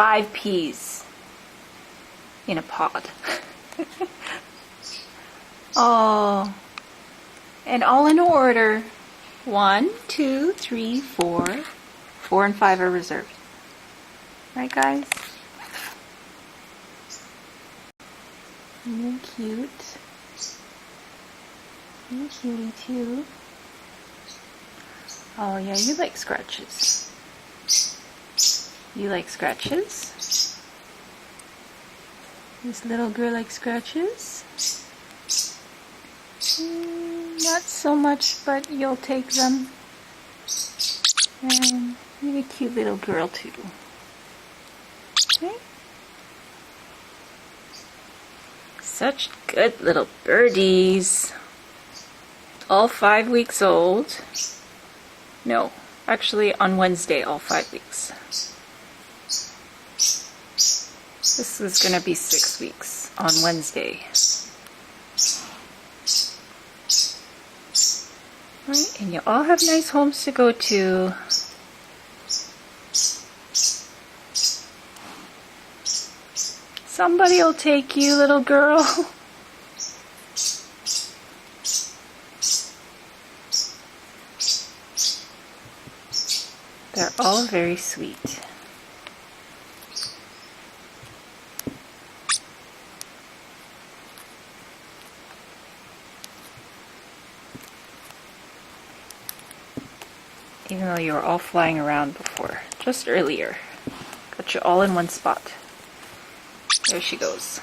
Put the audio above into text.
5 peas in a pod. Oh, and all in order. 1, 2, 3, 4. 4 and 5 are reserved. Right, guys? You're cute. You're cutie too. Oh yeah, you like scratches. You like scratches? This little girl likes scratches? Not so much, but you'll take them. And you're a cute little girl too. Okay? Such good little birdies. All 5 weeks old. No, actually on Wednesday, all 5 weeks. This is going to be 6 weeks on Wednesday. Right, and you all have nice homes to go to. Somebody will take you, little girl. They're all very sweet. Even though you were all flying around before, just earlier. Got you all in one spot. There she goes.